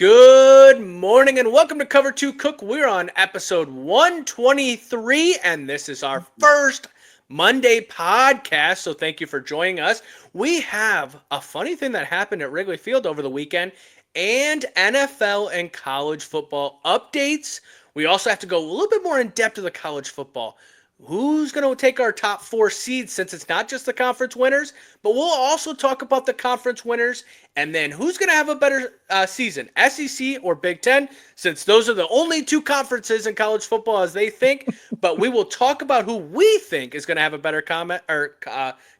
Good morning and welcome to Cover 2 Cook. We're on episode 123 and this is our first Monday podcast, so thank you for joining us. We have a funny thing that happened at Wrigley Field over the weekend and NFL and college football updates. We also have to go a little bit more in depth to the college football. Who's going to take our top four seeds since it's not just the conference winners, but we'll also talk about the conference winners and then who's going to have a better season, SEC or Big Ten, since those are the only two conferences in college football as they think. But we will talk about who we think is going to have a better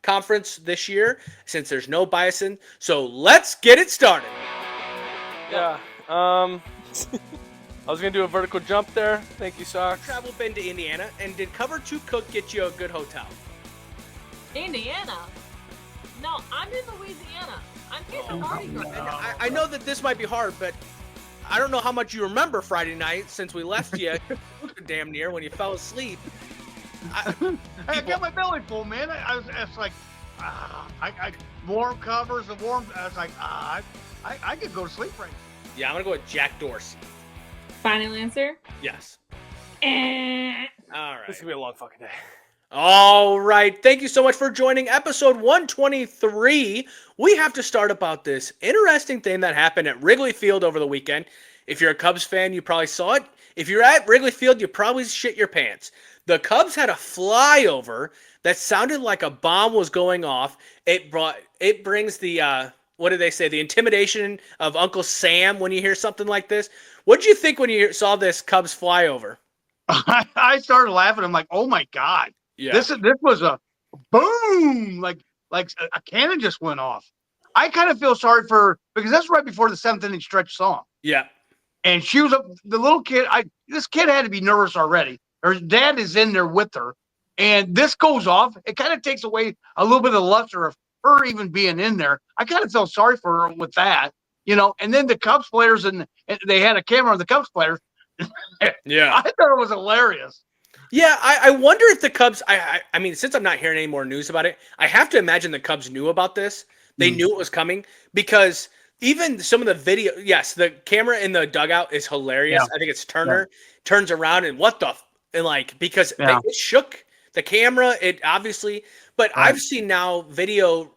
conference this year since there's no bias in. So let's get it started. Yeah. I was going to do a vertical jump there. Thank you, Socks. Travel been to Indiana, and did Cover 2 Cook get you a good hotel? Indiana? No, I'm in Louisiana. I'm getting Mardi Gras. I know that this might be hard, but I don't know how much you remember Friday night since we left you damn near when you fell asleep. I got my belly full, man. I was like, I warm covers and warm. I was like, I could go to sleep right now. Yeah, I'm going to go with Jack Dorsey. Final answer? Yes. Eh. All right. This is going to be a long fucking day. All right. Thank you so much for joining episode 123. We have to start about this interesting thing that happened at Wrigley Field over the weekend. If you're a Cubs fan, you probably saw it. If you're at Wrigley Field, you probably shit your pants. The Cubs had a flyover that sounded like a bomb was going off. It brings the what did they say? The intimidation of Uncle Sam when you hear something like this. What did you think when you saw this Cubs flyover? I started laughing. I'm like, oh my God. Yeah. This was a boom, like a cannon just went off. I kind of feel sorry for because that's right before the seventh inning stretch song. Yeah. And she was the little kid. This kid had to be nervous already. Her dad is in there with her, and this goes off. It kind of takes away a little bit of the luster of her even being in there. I kind of felt sorry for her with that, And then the Cubs players and they had a camera on the Cubs players. Yeah. I thought it was hilarious. Yeah, I wonder if the Cubs, I mean, since I'm not hearing any more news about it, I have to imagine the Cubs knew about this. They knew it was coming because even some of the video, yes, the camera in the dugout is hilarious. Yeah. I think it's Turner, turns around and because it shook the camera, it obviously, but I've seen now video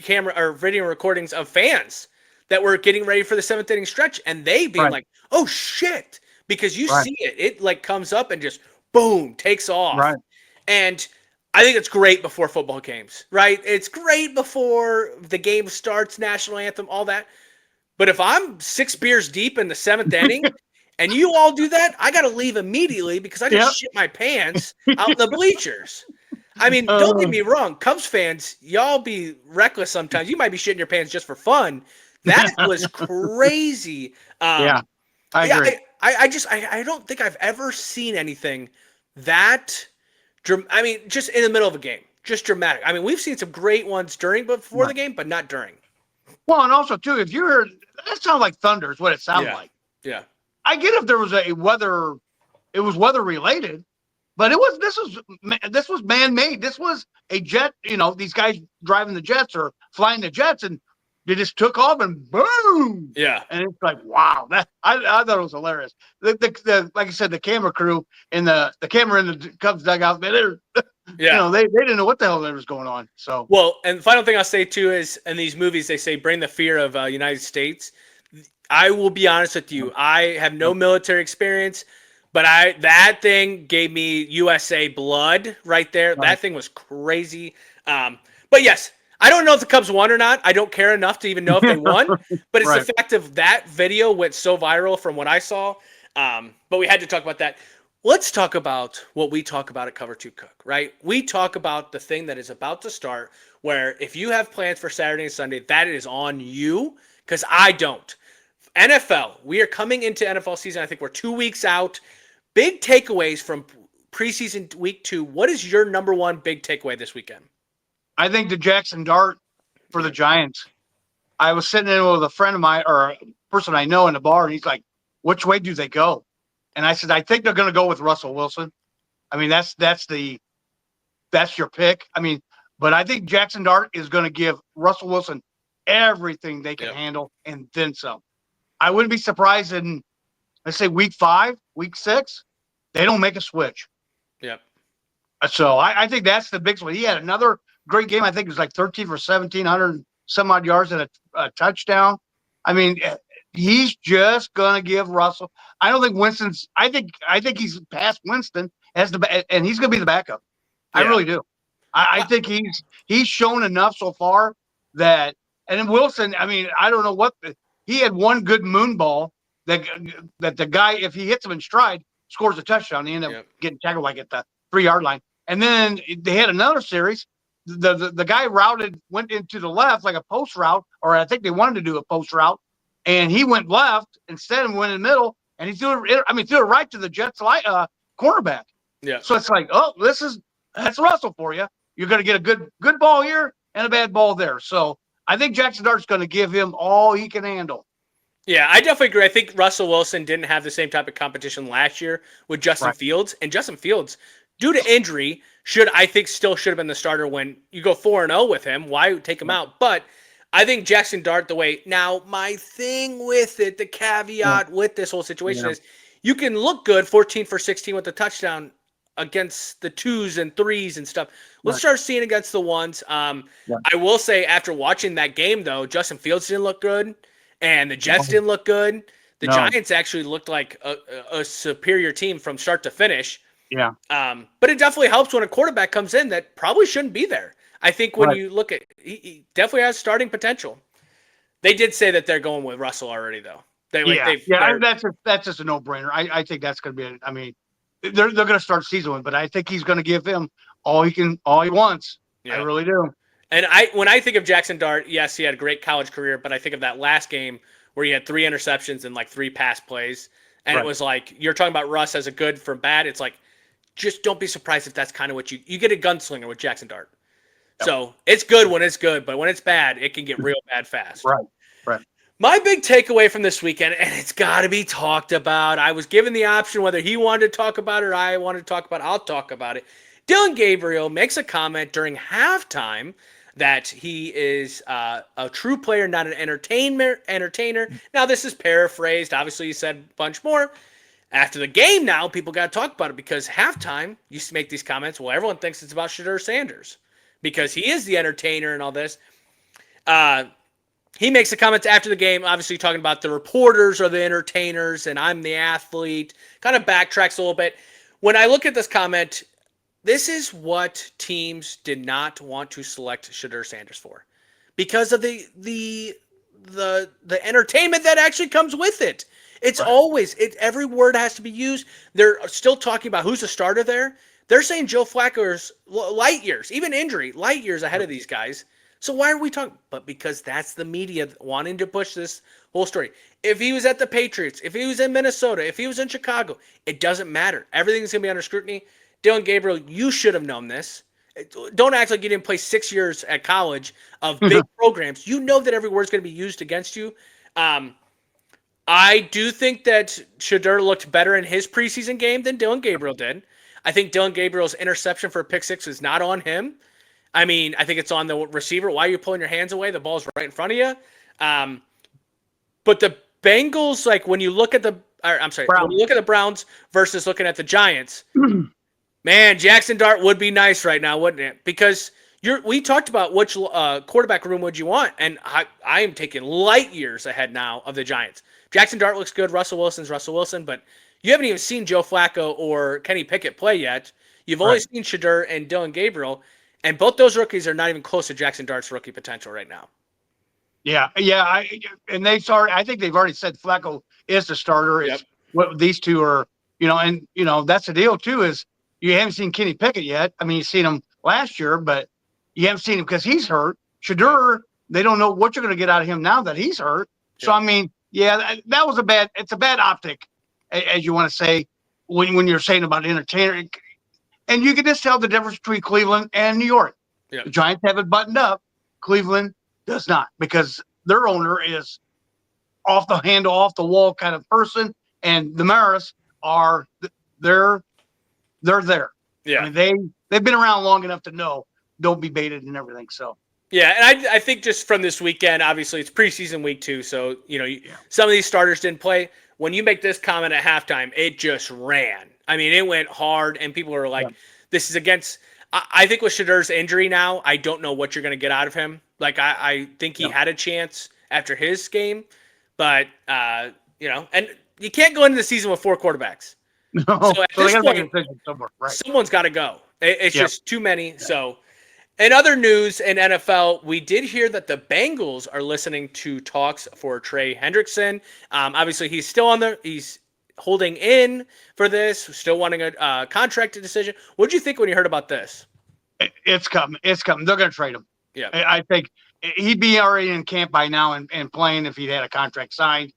recordings of fans that were getting ready for the seventh inning stretch and they being like, oh shit, because you see it like comes up and just boom, takes off. Right. And I think it's great before football games, right? It's great before the game starts, national anthem, all that. But if I'm 6 beers deep in the seventh inning and you all do that, I got to leave immediately because I just shit my pants out in the bleachers. I mean, don't get me wrong. Cubs fans, y'all be reckless sometimes. You might be shitting your pants just for fun. That was crazy. I agree. I don't think I've ever seen anything that, just in the middle of a game, just dramatic. I mean, we've seen some great ones before the game, but not during. Well, and also too, if you heard that sounds like thunder is what it sounded like. Yeah. I get if there was it was weather related, but this was man-made. This was a jet, these guys driving the jets or flying the jets and they just took off and boom. Yeah. And it's like, wow, I thought it was hilarious. The like I said, the camera crew and the camera in the Cubs dugout, man, they didn't know what the hell was going on. So well, and the final thing I'll say too is in these movies they say bring the fear of United States. I will be honest with you, I have no military experience, but that thing gave me USA blood right there. That thing was crazy. But yes. I don't know if the Cubs won or not. I don't care enough to even know if they won. But it's the fact of that video went so viral from what I saw. But we had to talk about that. Let's talk about what we talk about at Cover 2 Cook, right? We talk about the thing that is about to start where if you have plans for Saturday and Sunday, that is on you because I don't. NFL, we are coming into NFL season. I think we're 2 weeks out. Big takeaways from preseason week 2. What is your number one big takeaway this weekend? I think the Jackson Dart for the Giants. I was sitting in with a friend of mine or a person I know in the bar, and he's like, which way do they go? And I said, I think they're going to go with Russell Wilson. I mean, that's your pick. I mean, but I think Jackson Dart is going to give Russell Wilson everything they can handle and then some. I wouldn't be surprised in, let's say, week 5, week 6, they don't make a switch. Yep. So I think that's the big one. He had another great game. I think it was like 13 for 1,700 some odd yards and a touchdown. I mean, he's just gonna give Russell. I don't think Winston's. I think he's past Winston as and he's gonna be the backup. I Yeah. really do. I think he's shown enough so far that. And then Wilson. I mean, I don't know what he had one good moon ball that the guy, if he hits him in stride, scores a touchdown. He ended up getting tackled like at the 3-yard line. And then they had another series. The guy went into the left like a post route, or I think they wanted to do a post route, and he went left instead and went in the middle, and he threw it right to the Jets cornerback. Yeah. So it's like, oh, that's Russell for you. You're going to get a good ball here and a bad ball there. So I think Jackson Dart's going to give him all he can handle. Yeah, I definitely agree. I think Russell Wilson didn't have the same type of competition last year with Justin Fields, and Justin Fields, due to injury, should have been the starter when you go 4-0 with him. Why take him out? But I think Jackson Dart, now my thing with it, the caveat with this whole situation is you can look good 14 for 16 with the touchdown against the 2s and 3s and stuff. Let's start seeing against the 1s. I will say after watching that game, though, Justin Fields didn't look good and the Jets didn't look good. The Giants actually looked like a superior team from start to finish. Yeah. But it definitely helps when a quarterback comes in that probably shouldn't be there. I think when you look at, he definitely has starting potential. They did say that they're going with Russell already, though. That's just a no-brainer. I think that's going to be. I mean, they're going to start season with, but I think he's going to give him all he wants. Yeah. I really do. And when I think of Jackson Dart, yes, he had a great college career, but I think of that last game where he had 3 interceptions and like 3 pass plays, and it was like you're talking about Russ as a good from bad. It's like, just don't be surprised if that's kind of what you get a gunslinger with Jackson Dart. Yep. So it's good when it's good, but when it's bad, it can get real bad fast. Right. My big takeaway from this weekend, and it's got to be talked about. I was given the option whether he wanted to talk about it or I wanted to talk about it. I'll talk about it. Dylan Gabriel makes a comment during halftime that he is a true player, not an entertainer. Now, this is paraphrased. Obviously, he said a bunch more. After the game now, people got to talk about it because halftime used to make these comments. Well, everyone thinks it's about Shedeur Sanders because he is the entertainer and all this. He makes the comments after the game, obviously talking about the reporters are the entertainers and I'm the athlete. Kind of backtracks a little bit. When I look at this comment, this is what teams did not want to select Shedeur Sanders for because of the entertainment that actually comes with it. It's always every word has to be used. They're still talking about who's the starter there. They're saying Joe Flacco's light years, even injury, light years ahead of these guys. So why are we talking? But because that's the media wanting to push this whole story. If he was at the Patriots, if he was in Minnesota, if he was in Chicago, it doesn't matter. Everything's going to be under scrutiny. Dylan Gabriel, you should have known this. Don't act like you didn't play 6 years at college of big programs. You know that every word's going to be used against you. I do think that Shedeur looked better in his preseason game than Dylan Gabriel did. I think Dylan Gabriel's interception for a pick 6 is not on him. I mean, I think it's on the receiver. Why are you pulling your hands away? The ball's right in front of you. But the Bengals, like when you look at when you look at the Browns versus looking at the Giants, man, Jackson Dart would be nice right now, wouldn't it? Because we talked about which quarterback room would you want, and I am taking light years ahead now of the Giants. Jackson Dart looks good. Russell Wilson's Russell Wilson, but you haven't even seen Joe Flacco or Kenny Pickett play yet. You've only seen Shedeur and Dylan Gabriel, and both those rookies are not even close to Jackson Dart's rookie potential right now. Yeah. I think they've already said Flacco is the starter. Yep. What these two are, and that's the deal too. Is you haven't seen Kenny Pickett yet. I mean, you've seen him last year, but you haven't seen him because he's hurt. Shedeur, they don't know what you're going to get out of him now that he's hurt. Yep. So I mean, that was it's a bad optic, as you want to say, when you're saying about entertainer. And you can just tell the difference between Cleveland and New York. Yep. The Giants have it buttoned up. Cleveland does not, because their owner is off the wall kind of person, and the Maris are they're there. Yeah, I mean, they've been around long enough to know don't be baited and everything. So Yeah, and I think just from this weekend, obviously it's preseason week 2, so some of these starters didn't play. When you make this comment at halftime, it just ran. I mean, it went hard, and people were like, "This is against." I think with Shadur's injury now, I don't know what you're going to get out of him. Like I think he had a chance after his game, but and you can't go into the season with 4 quarterbacks. No, So at so they this got to make a point, decision somewhere, right? someone's got to go. It's just too many. So. In other news in NFL, we did hear that the Bengals are listening to talks for Trey Hendrickson. Obviously, he's holding in for this, still wanting a contract decision. What did you think when you heard about this? It's coming. It's coming. They're going to trade him. Yeah, I think he'd be already in camp by now and playing if he'd had a contract signed.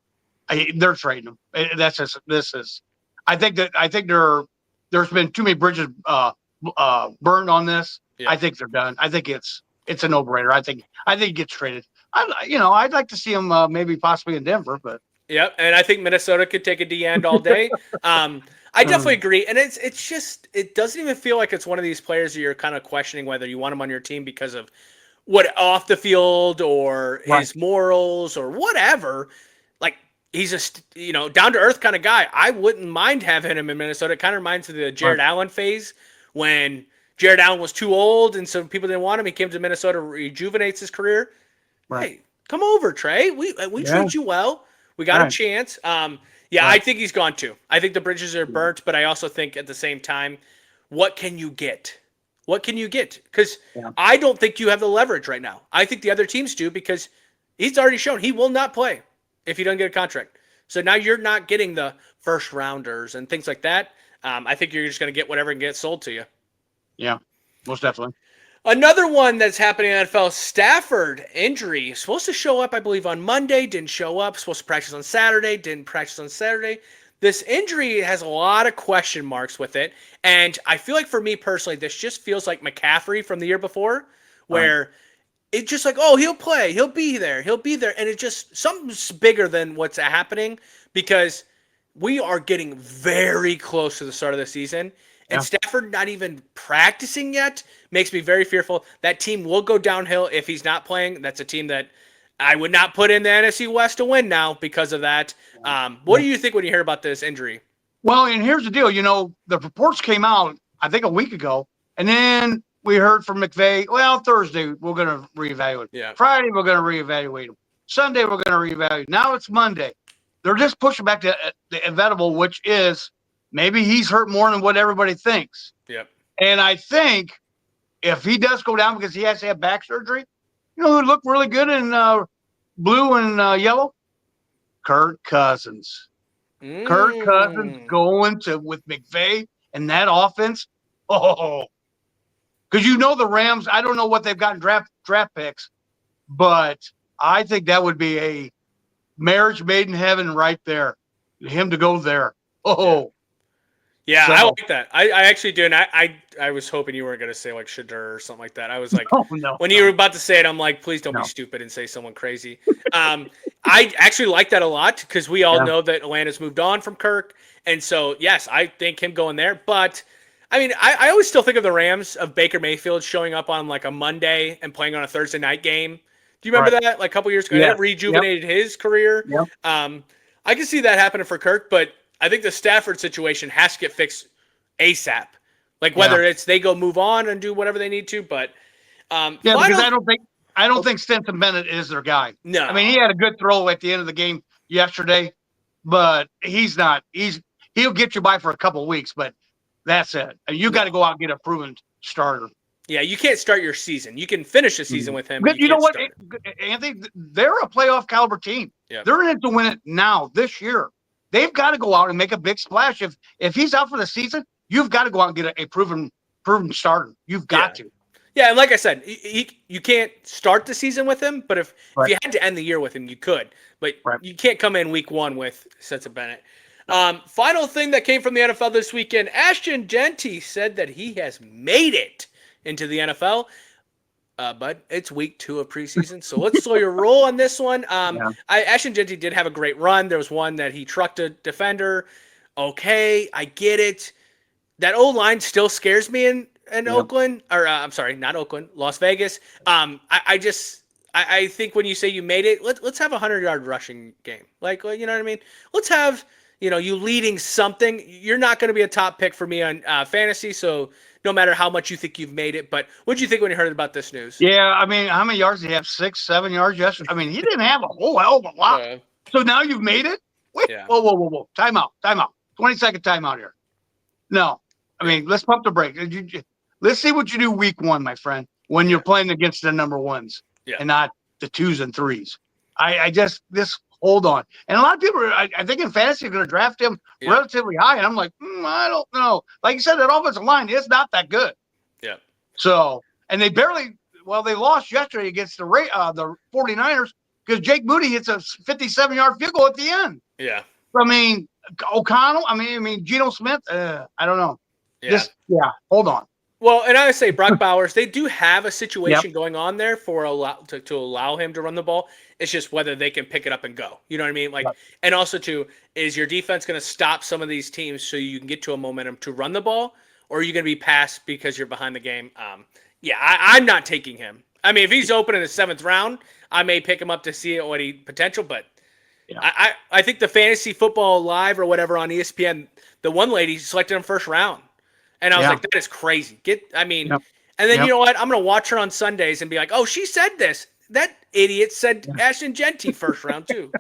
They're trading him. That's just this is. I think there's been too many bridges burned on this. Yeah. I think they're done. I think it's a no-brainer. I think he gets traded. I'd like to see him maybe possibly in Denver, but yep. And I think Minnesota could take a D end all day. I definitely agree. And it's just it doesn't even feel like it's one of these players that you're kind of questioning whether you want him on your team because of what off the field or his morals or whatever. Like he's a down to earth kind of guy. I wouldn't mind having him in Minnesota. It kind of reminds me of the Jared Allen phase when Jared Allen was too old, and so people didn't want him. He came to Minnesota, rejuvenates his career. Right. Hey, come over, Trey. We treat you well. We got a chance. I think he's gone too. I think the bridges are burnt, but I also think at the same time, what can you get? What can you get? Because I don't think you have the leverage right now. I think the other teams do because he's already shown he will not play if he doesn't get a contract. So now you're not getting the first rounders and things like that. I think you're just going to get whatever can get sold to you. Yeah, most definitely. Another one that's happening in the NFL, Stafford injury. Supposed to show up, I believe, on Monday. Didn't show up. Supposed to practice on Saturday. Didn't practice on Saturday. This injury has a lot of question marks with it. And I feel like for me personally, this just feels like McCaffrey from the year before, where it's just like, oh, he'll play. He'll be there. He'll be there. And it just, something's bigger than what's happening because we are getting very close to the start of the season. And Stafford not even practicing yet makes me very fearful. That team will go downhill if he's not playing. That's a team that I would not put in the NFC West to win now because of that. What do you think when you hear about this injury? Well, and here's the deal. The reports came out, I think, a week ago. And then we heard from McVay, well, Thursday, we're going to reevaluate. Yeah. Friday, we're going to reevaluate him. Sunday, we're going to reevaluate. Now it's Monday. They're just pushing back to the inevitable, which is maybe he's hurt more than what everybody thinks. Yep. And I think if he does go down because he has to have back surgery, who looked really good in blue and yellow? Kirk Cousins. Kirk Cousins going with McVay and that offense. Oh, because the Rams, I don't know what they've gotten draft picks, but I think that would be a marriage made in heaven right there. Him to go there. Oh. Yeah, I like that. I actually do, and I was hoping you weren't going to say like Shadur or something like that. I was like, when you were about to say it, I'm like, please don't be stupid and say someone crazy. I actually like that a lot because we all know that Atlanta's moved on from Kirk, and so yes, I think him going there. But I mean, I always still think of the Rams of Baker Mayfield showing up on like a Monday and playing on a Thursday night game. Do you remember that? Like a couple years ago, it rejuvenated his career. Yep. I can see that happening for Kirk, but I think the Stafford situation has to get fixed ASAP. Like whether it's they go move on and do whatever they need to, but because I don't think Stetson Bennett is their guy. No, I mean he had a good throw at the end of the game yesterday, but he's not. He'll get you by for a couple of weeks, but that's it. You got to go out and get a proven starter. Yeah, you can't start your season. You can finish the season with him. But you know what, Anthony? They're a playoff caliber team. Yep. They're in it to win it now this year. They've got to go out and make a big splash. If he's out for the season, you've got to go out and get a proven starter. You've got to. Yeah, and like I said, you can't start the season with him, but if you had to end the year with him, you could. But you can't come in week 1 with Stetson Bennett. Final thing that came from the NFL this weekend, Ashton Genty said that he has made it into the NFL. But it's week 2 of preseason, so let's slow your roll on this one. Ashton Genty did have a great run. There was one that he trucked a defender. Okay, I get it. That O-line still scares me, and in Yep. Oakland, or I'm sorry, not Oakland, Las Vegas. I think when you say you made it, let's have a 100-yard rushing game. Like, you know what I mean? Let's have, you leading something. You're not going to be a top pick for me on fantasy, so no matter how much you think you've made it. But what did you think when you heard about this news? Yeah, I mean, how many yards did he have? 6, 7 yards yesterday. I mean, he didn't have a whole hell of a lot. So now you've made it? Wait, Yeah. whoa. Time out. 20-second timeout here. No. I mean, let's pump the brake. Let's see what you do week 1, my friend, when you're playing against the number 1s and not the 2s and 3s. I just hold on. And a lot of people, I think in fantasy, are going to draft him relatively high. And I'm like, I don't know. Like you said, that offensive line is not that good. Yeah. So, and they they lost yesterday against the 49ers because Jake Moody hits a 57-yard field goal at the end. Yeah. I mean, O'Connell, I mean, Geno Smith, I don't know. Yeah. Hold on. Well, and I would say Brock Bowers, they do have a situation going on there to allow him to run the ball. It's just whether they can pick it up and go. You know what I mean? Like, and also too, is your defense going to stop some of these teams so you can get to a momentum to run the ball, or are you going to be passed because you're behind the game? I'm not taking him. I mean, if he's open in the 7th round, I may pick him up to see what he potential, but I think the Fantasy Football Live or whatever on ESPN, the one lady selected him 1st round. And I was like, that is crazy. And then you know what? I'm going to watch her on Sundays and be like, oh, she said this. That idiot said Ashton Genty 1st round too.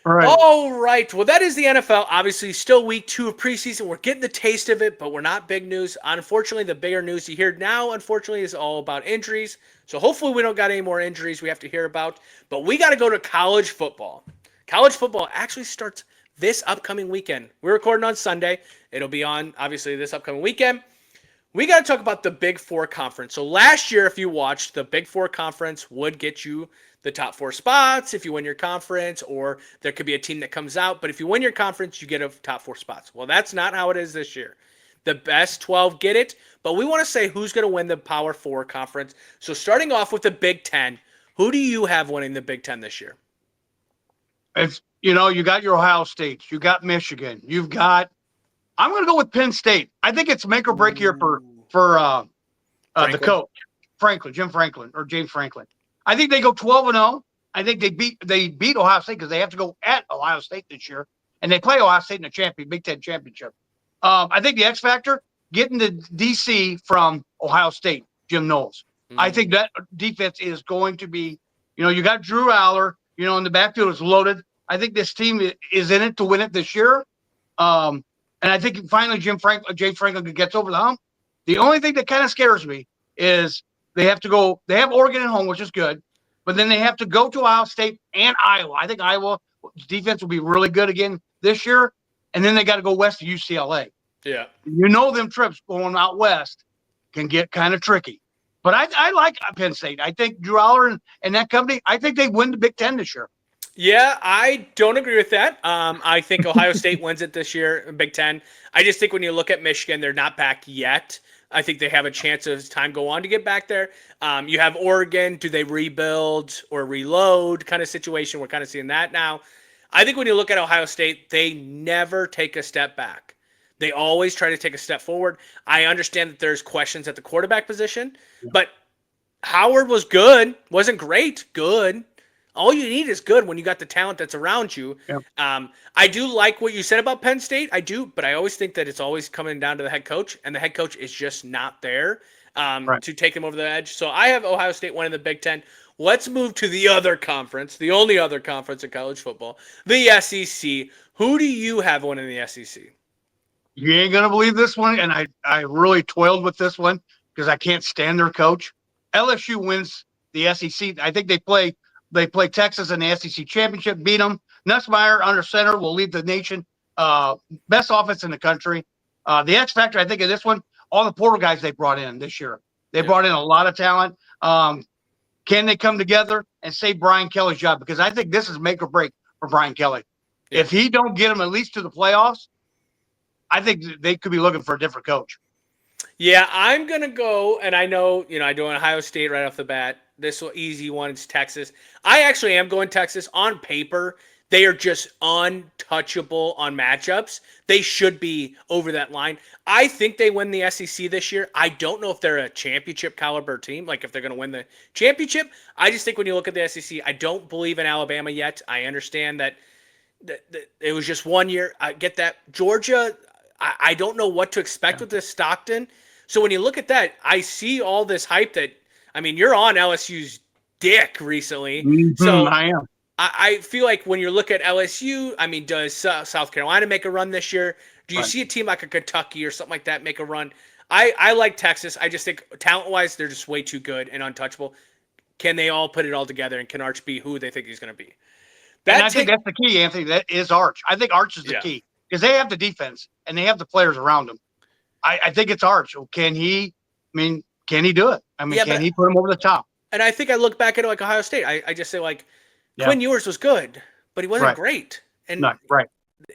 Right. All right. Well, that is the NFL. Obviously, still week 2 of preseason. We're getting the taste of it, but we're not big news. Unfortunately, the bigger news you hear now, unfortunately, is all about injuries. So hopefully we don't got any more injuries we have to hear about. But we got to go to college football. College football actually starts this upcoming weekend. We're recording on Sunday. It'll be on, obviously, this upcoming weekend. We got to talk about the Big Four Conference. So last year, if you watched, the Big Four Conference would get you the top 4 spots if you win your conference, or there could be a team that comes out. But if you win your conference, you get a top 4 spots. Well, that's not how it is this year. The best 12 get it, but we want to say who's going to win the Power 4 Conference. So starting off with the Big Ten, who do you have winning the Big Ten this year? It's, you got your Ohio States, you got Michigan, I'm going to go with Penn State. I think it's make or break here for the coach, James Franklin. I think they go 12-0. I think they beat Ohio State because they have to go at Ohio State this year, and they play Ohio State in the Big Ten championship. I think the X factor, getting the DC from Ohio State, Jim Knowles. I think that defense is going to be, you got Drew Aller, in the backfield is loaded. I think this team is in it to win it this year. And I think finally James Franklin gets over the hump. The only thing that kind of scares me is they have Oregon at home, which is good, but then they have to go to Ohio State and Iowa. I think Iowa's defense will be really good again this year. And then they got to go west to UCLA. Yeah. Them trips going out west can get kind of tricky. But I like Penn State. I think Drew Aller and that company, I think they win the Big Ten this year. Yeah, I don't agree with that. I think Ohio State wins it this year in Big Ten. I just think when you look at Michigan, they're not back yet. I think they have a chance as time go on to get back there. You have Oregon. Do they rebuild or reload kind of situation? We're kind of seeing that now. I think when you look at Ohio State, they never take a step back. They always try to take a step forward. I understand that there's questions at the quarterback position, but Howard was good. Wasn't great. Good. All you need is good when you got the talent that's around you. Yep. I do like what you said about Penn State. I do, but I always think that it's always coming down to the head coach, and the head coach is just not there to take them over the edge. So I have Ohio State winning the Big Ten. Let's move to the other conference, the only other conference in college football, the SEC. Who do you have winning the SEC? You ain't going to believe this one, and I really toiled with this one because I can't stand their coach. LSU wins the SEC. I think they play Texas in the SEC championship, beat them. Nussmeier under center will lead the nation. Best offense in the country. The X factor, I think, of this one, all the portal guys they brought in this year. They brought in a lot of talent. Can they come together and save Brian Kelly's job? Because I think this is make or break for Brian Kelly. Yeah. If he don't get them at least to the playoffs, I think they could be looking for a different coach. Yeah, I'm going to go, and I know, I do Ohio State right off the bat. This easy one is Texas. I actually am going Texas. On paper, They are just untouchable on matchups. They should be over that line. I think they win the SEC this year. I don't know if they're a championship caliber team, like if they're going to win the championship. I just think when you look at the SEC, I don't believe in Alabama yet. I understand that it was just 1 year. I get that. Georgia, I don't know what to expect with this Stockton. So when you look at that, I see all this hype that, I mean, you're on LSU's dick recently. So I am. I feel like when you look at LSU, I mean, does South Carolina make a run this year? Do you see a team like a Kentucky or something like that make a run? I like Texas. I just think talent-wise, they're just way too good and untouchable. Can they all put it all together, and can Arch be who they think he's going to be? And I think that's the key, Anthony. That is Arch. I think Arch is the key because they have the defense and they have the players around them. I think it's Arch. Can he do it? I mean, can he put him over the top? And I think I look back at like Ohio State. I just say like Quinn Ewers was good, but he wasn't great. And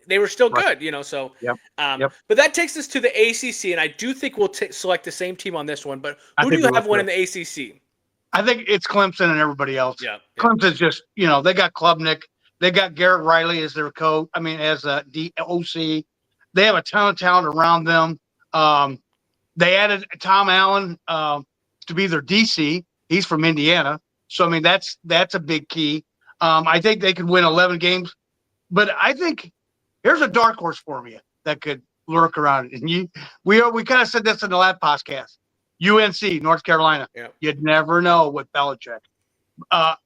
they were still good, you know. So, but that takes us to the ACC, and I do think we'll select the same team on this one. But who do you have winning the ACC? I think it's Clemson and everybody else. Yeah. Clemson's just, they got Klubnik. They got Garrett Riley as their coach. I mean, as a DOC. They have a ton of talent around them. They added Tom Allen to be their DC. He's from Indiana. So, I mean, that's a big key. I think they could win 11 games. But I think here's a dark horse for you that could lurk around. And we kind of said this in the last podcast. UNC, North Carolina. Yeah. You'd never know with Belichick.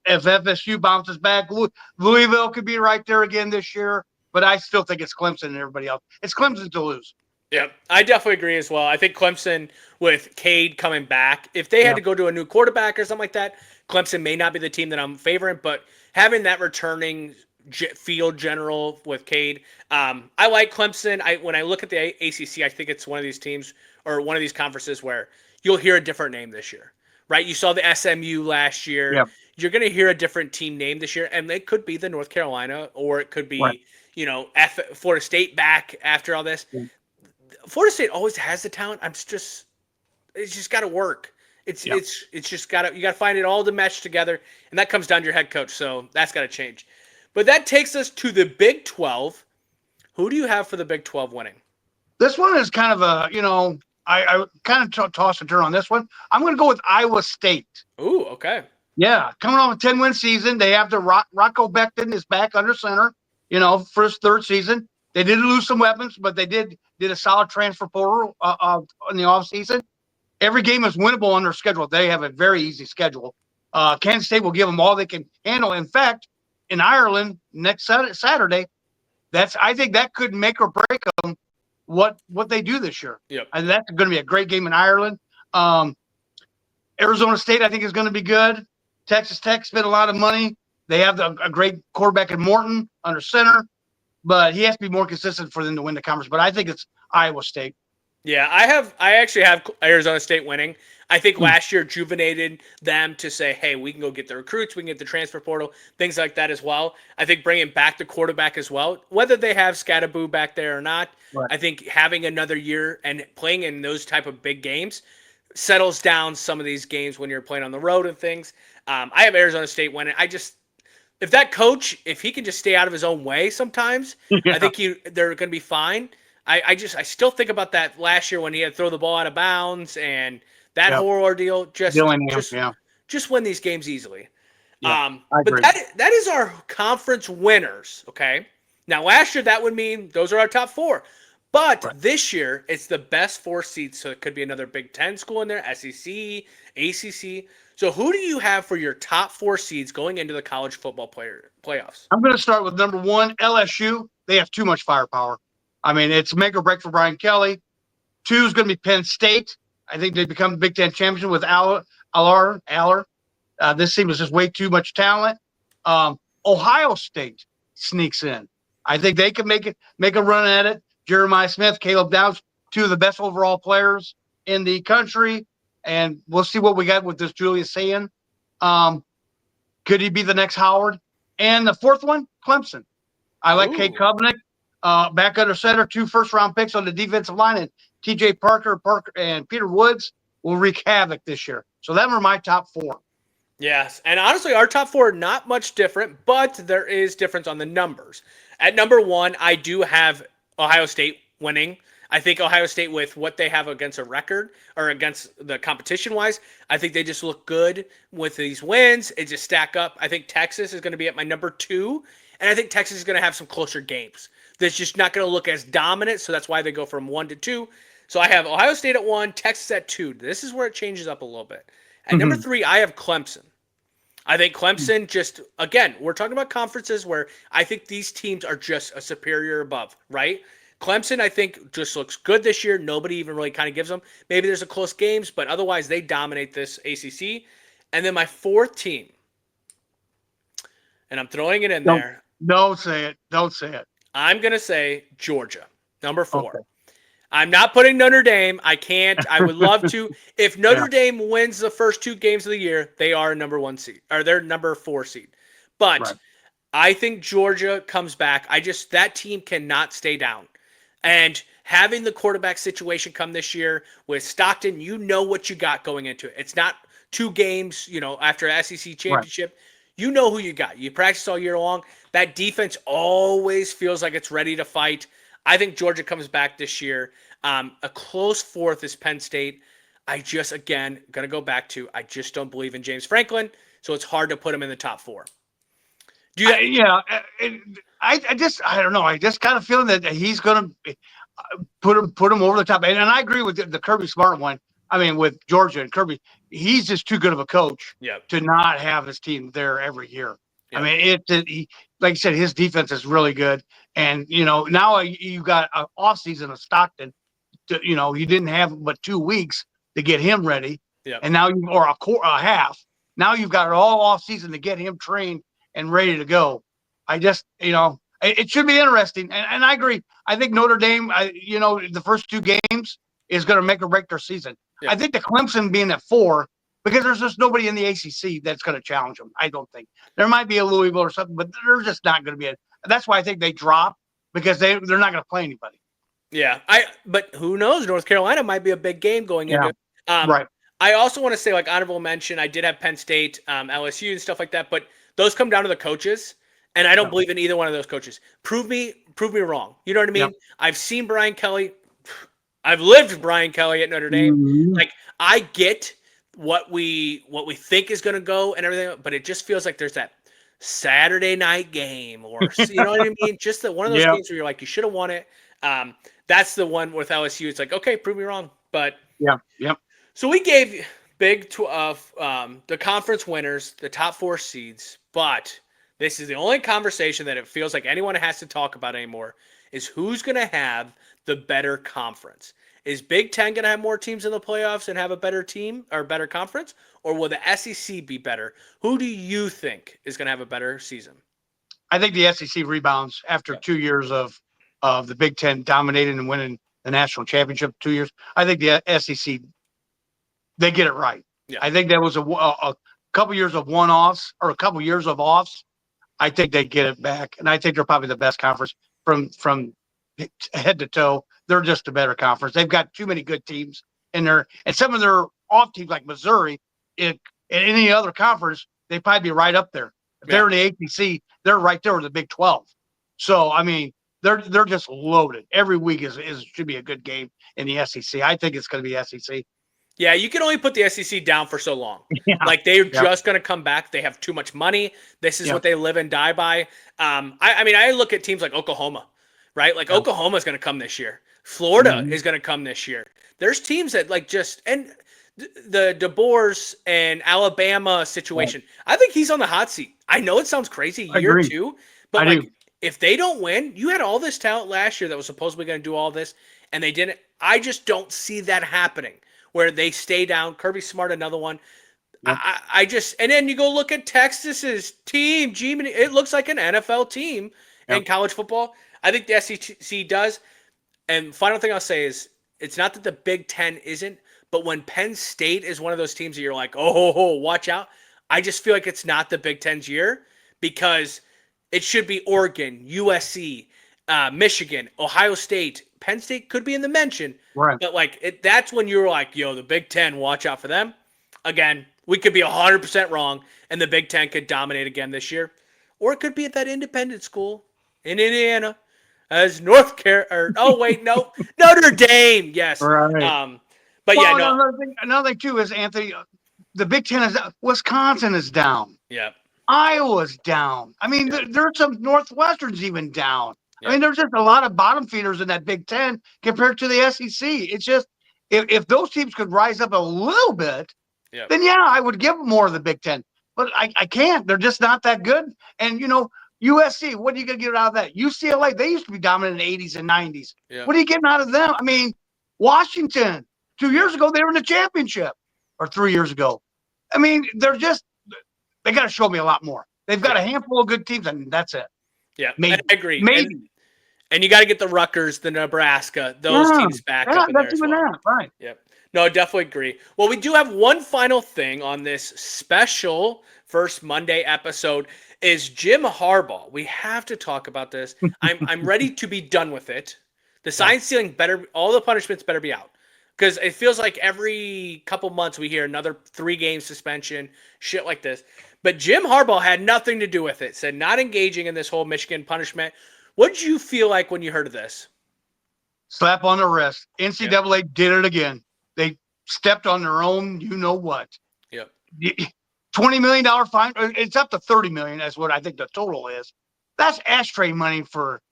If FSU bounces back, Louisville could be right there again this year. But I still think it's Clemson and everybody else. It's Clemson to lose. Yeah, I definitely agree as well. I think Clemson, with Cade coming back, if they had to go to a new quarterback or something like that, Clemson may not be the team that I'm favoring. But having that returning field general with Cade, I like Clemson. When I look at the ACC, I think it's one of these teams or one of these conferences where you'll hear a different name this year, right? You saw the SMU last year. Yep. You're going to hear a different team name this year, and it could be the North Carolina, or it could be, Florida State back after all this. Yeah. Florida State always has the talent. It's just got to work. It's just got to, you got to find it all to mesh together, and that comes down to your head coach. So that's got to change. But that takes us to the Big 12. Who do you have for the Big 12 winning? This one is kind of a, I kind of toss a turn on this one. I'm going to go with Iowa State. Ooh, okay. Yeah, coming off a 10-win season. They have Rocco Beckton is back under center, for his third season. They did lose some weapons, but they did a solid transfer portal in the offseason. Every game is winnable on their schedule. They have a very easy schedule. Kansas State will give them all they can handle. In fact, in Ireland next Saturday, I think that could make or break them what they do this year. Yep. And that's going to be a great game in Ireland. Arizona State, I think, is going to be good. Texas Tech spent a lot of money. They have a great quarterback in Morton under center, but he has to be more consistent for them to win the conference. But I think it's Iowa State. Yeah, I actually have Arizona State winning. I think last year rejuvenated them to say, hey, we can go get the recruits, we can get the transfer portal, things like that as well. I think bringing back the quarterback as well, whether they have Scatterboo back there or not, I think having another year and playing in those type of big games settles down some of these games when you're playing on the road and things. I have Arizona State winning. If that coach, if he can just stay out of his own way sometimes, I think they're going to be fine. I still think about that last year when he had to throw the ball out of bounds and that whole ordeal. Just win these games easily. But that is our conference winners. Okay. Now last year that would mean those are our top four, but this year it's the best 4 seeds. So it could be another Big Ten school in there, SEC, ACC. So who do you have for your top 4 seeds going into the college football playoffs? I'm going to start with number 1, LSU. They have too much firepower. I mean, it's make or break for Brian Kelly. 2 is going to be Penn State. I think they become the Big Ten champion with Aller. This team is just way too much talent. Ohio State sneaks in. I think they can make a run at it. Jeremiah Smith, Caleb Downs, 2 of the best overall players in the country. And we'll see what we got with this Julius saying. Could he be the next Howard? And the 4th one, Clemson. I like Kate Klubnik, back under center, 2 first-round picks on the defensive line, and T.J. Parker, and Peter Woods will wreak havoc this year. So them are my top 4. Yes, and honestly, our top four are not much different, but there is difference on the numbers. At number one, I do have Ohio State winning. I think Ohio State, with what they have against a record or against the competition wise, I think they just look good with these wins. It just stack up. I think Texas is going to be at my number two, and I think Texas is going to have some closer games. That's just not going to look as dominant, so that's why they go from 1 to 2. So I have Ohio State at 1, Texas at 2. This is where it changes up a little bit. At number 3, I have Clemson. I think Clemson just, again, we're talking about conferences where I think these teams are just a superior above, right? Clemson, I think, just looks good this year. Nobody even really kind of gives them. Maybe there's a close games, but otherwise they dominate this ACC. And then my fourth team, and I'm throwing it in there. Don't say it. Don't say it. I'm going to say Georgia, number 4. Okay. I'm not putting Notre Dame. I can't. I would love to. If Notre Dame wins the first 2 games of the year, they are number 1 seed, or they're number 4 seed. But I think Georgia comes back. That team cannot stay down. And having the quarterback situation come this year with Stockton, you know what you got going into it. It's not 2 games, after an SEC championship. Right. You know who you got. You practice all year long. That defense always feels like it's ready to fight. I think Georgia comes back this year. A close fourth is Penn State. I just, again, going to go back to, I just don't believe in James Franklin, so it's hard to put him in the top 4. I don't know. I just kind of feeling that he's going to put him over the top. And I agree with the Kirby Smart one. I mean, with Georgia and Kirby, he's just too good of a coach to not have his team there every year. Yep. I mean, like I said, his defense is really good. And, now you got an offseason of Stockton. You didn't have but 2 weeks to get him ready. Yep. And now a half. Now you've got all offseason to get him trained and ready to go. I just, it should be interesting. And I agree. I think Notre Dame, the first 2 games is going to make or break their season. Yep. I think the Clemson being at 4, because there's just nobody in the ACC that's going to challenge them. I don't think. There might be a Louisville or something, but they're just not going to be. That's why I think they drop, because they're not going to play anybody. Yeah, but who knows? North Carolina might be a big game going into. Right. I also want to say, like, honorable mention, I did have Penn State, LSU, and stuff like that, but those come down to the coaches, and I don't believe in either one of those coaches. Prove me wrong. You know what I mean? Yep. I've seen Brian Kelly. I've lived Brian Kelly at Notre Dame. Mm-hmm. Like, I get what we think is going to go and everything, but it just feels like there's that Saturday night game, or you know what I mean? Just one of those games where you're like, you should have won it. That's the one with LSU. It's like, okay, prove me wrong. But so we gave the conference winners, the top 4 seeds, but this is the only conversation that it feels like anyone has to talk about anymore, is who's going to have the better conference. Is Big Ten going to have more teams in the playoffs and have a better team or better conference, or will the SEC be better? Who do you think is going to have a better season? I think the SEC rebounds after 2 years of the Big Ten dominating and winning the national championship 2 years. I think the SEC, they get it right. Yeah. I think that was a couple years of one-offs or a couple years of offs. I think they get it back, and I think they're probably the best conference from head to toe. They're just a better conference. They've got too many good teams in there, and some of their off teams like Missouri, in any other conference, they'd probably be right up there. If they're in the ACC, they're right there with the Big 12. So I mean, they're just loaded. Every week should be a good game in the SEC. I think it's going to be SEC. Yeah, you can only put the SEC down for so long. Yeah. Like, they're just going to come back. They have too much money. This is what they live and die by. I mean, I look at teams like Oklahoma, right? Like, Oklahoma's going to come this year. Florida is going to come this year. There's teams that and the DeBoers and Alabama situation. I think he's on the hot seat. I know it sounds crazy, year 2, but if they don't win, you had all this talent last year that was supposedly going to do all this, and they didn't. I just don't see that happening, where they stay down. Kirby Smart, another one. Yep. And then you go look at Texas's team. It looks like an NFL team in college football. I think the SEC does. And final thing I'll say is, it's not that the Big Ten isn't, but when Penn State is one of those teams that you're like, oh, watch out. I just feel like it's not the Big Ten's year, because it should be Oregon, USC, Michigan, Ohio State. Penn State could be in the mention, right? But that's when you're like, yo, the Big Ten, watch out for them. Again, We could be 100% wrong, and the Big Ten could dominate again this year. Or it could be at that independent school in Indiana as North Carolina. Oh, wait, no. Notre Dame. Yes. Right. But Well, yeah, no. another thing too is, Anthony, the Big Ten is Wisconsin is down. Yeah. Iowa's down. I mean, Yeah. there's some Northwesterns even down. Yeah. I mean, there's just a lot of bottom feeders in that Big Ten compared to the SEC. It's just if those teams could rise up a little bit, Yeah. then yeah, I would give them more of the Big Ten. But I can't. They're just not that good. And USC, what are you going to get out of that? UCLA, they used to be dominant in the 80s and 90s. Yeah. What are you getting out of them? I mean, Washington, 2 years ago, they were in the championship, or 3 years ago. I mean, they got to show me a lot more. They've got a handful of good teams, and that's it. Yeah, Maybe. I agree. Maybe. And you got to get the Rutgers, the Nebraska, those teams back up in there as well. That, right. Yep. No, I definitely agree. Well, we do have one final thing on this special first Monday episode is Jim Harbaugh. We have to talk about this. I'm ready to be done with it. The sign stealing all the punishments better be out. Because it feels like every couple months we hear another 3-game suspension, shit like this. But Jim Harbaugh had nothing to do with it. Said not engaging in this whole Michigan punishment. What did you feel like when you heard of this? Slap on the wrist. NCAA did it again. They stepped on their own, you know what. Yep. $20 million fine. It's up to $30 million. That's what I think the total is. That's ashtray money for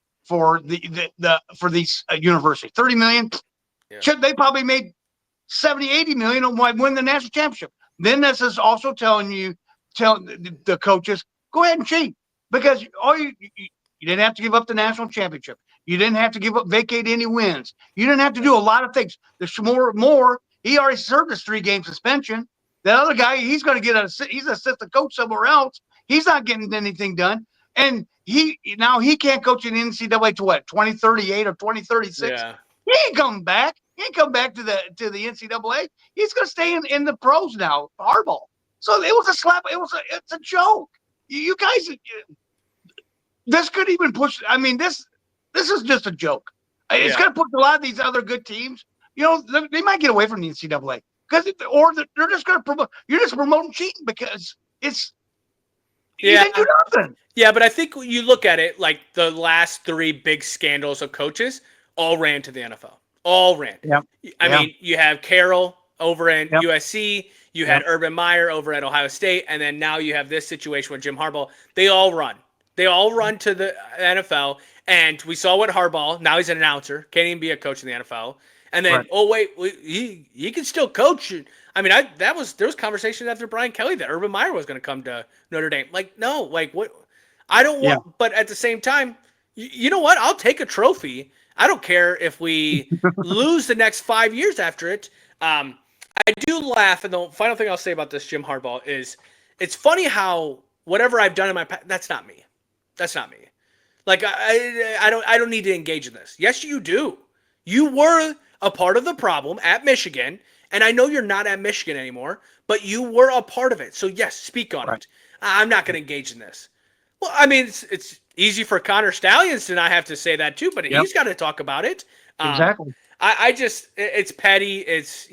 these universities. $30 million. Yeah. Should they probably made 70, 80 million and might win the national championship. Then this is also telling the coaches, go ahead and cheat, because you didn't have to give up the national championship. You didn't have to vacate any wins. You didn't have to do a lot of things. There's more. He already served his 3-game suspension. The other guy, he's going to he's an assistant coach somewhere else. He's not getting anything done. And he can't coach in NCAA to what, 2038 or 2036? Yeah. He ain't coming back. He ain't come back to the NCAA. He's going to stay in the pros now, Harbaugh. So it was a slap. It's a joke. You guys, this could even push. I mean, this is just a joke. It's going to push a lot of these other good teams. They might get away from the NCAA they're just going to promote. You're just promoting cheating because you didn't do nothing. Yeah, but I think when you look at it, like the last 3 big scandals of coaches all ran to the NFL. All ran. Yeah. I mean, you have Carroll over in USC. You had Urban Meyer over at Ohio State. And then now you have this situation with Jim Harbaugh. They all run. They all run to the NFL. And we saw what Harbaugh, now he's an announcer, can't even be a coach in the NFL. And then, he can still coach. I mean, there was conversations after Brian Kelly that Urban Meyer was going to come to Notre Dame. Like, no, like what? I don't want, but at the same time, you know what? I'll take a trophy. I don't care if we lose the next 5 years after it. I do laugh, and the final thing I'll say about this Jim Harbaugh is it's funny how whatever I've done in my past, that's not me. That's not me. Like I don't need to engage in this. Yes, you do. You were a part of the problem at Michigan, and I know you're not at Michigan anymore, but you were a part of it. So yes, speak on it. I'm not going to engage in this. Well, I mean, it's easy for Connor Stallions to not have to say that too, but he's got to talk about it. Exactly. It's petty. It's,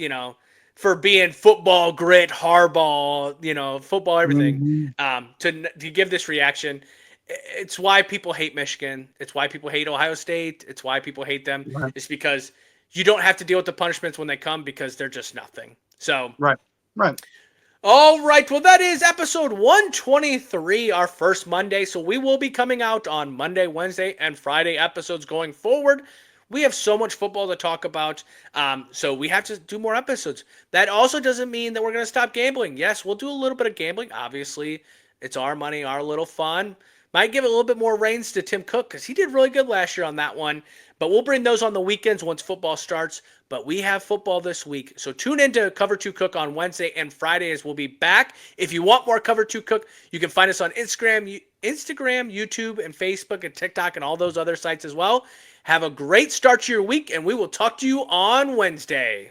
for being football grit, Harbaugh, football, everything, to give this reaction. It's why people hate Michigan. It's why people hate Ohio State. It's why people hate them. Right. It's because you don't have to deal with the punishments when they come because they're just nothing. So, right. All right. Well, that is episode 123, our first Monday. So we will be coming out on Monday, Wednesday, and Friday episodes going forward. We have so much football to talk about, so we have to do more episodes. That also doesn't mean that we're going to stop gambling. Yes, we'll do a little bit of gambling. Obviously, it's our money, our little fun. Might give a little bit more reins to Tim Cook because he did really good last year on that one. But we'll bring those on the weekends once football starts. But we have football this week. So tune in to Cover 2 Cook on Wednesday and Friday as we'll be back. If you want more Cover 2 Cook, you can find us on Instagram, YouTube, and Facebook, and TikTok, and all those other sites as well. Have a great start to your week, and we will talk to you on Wednesday.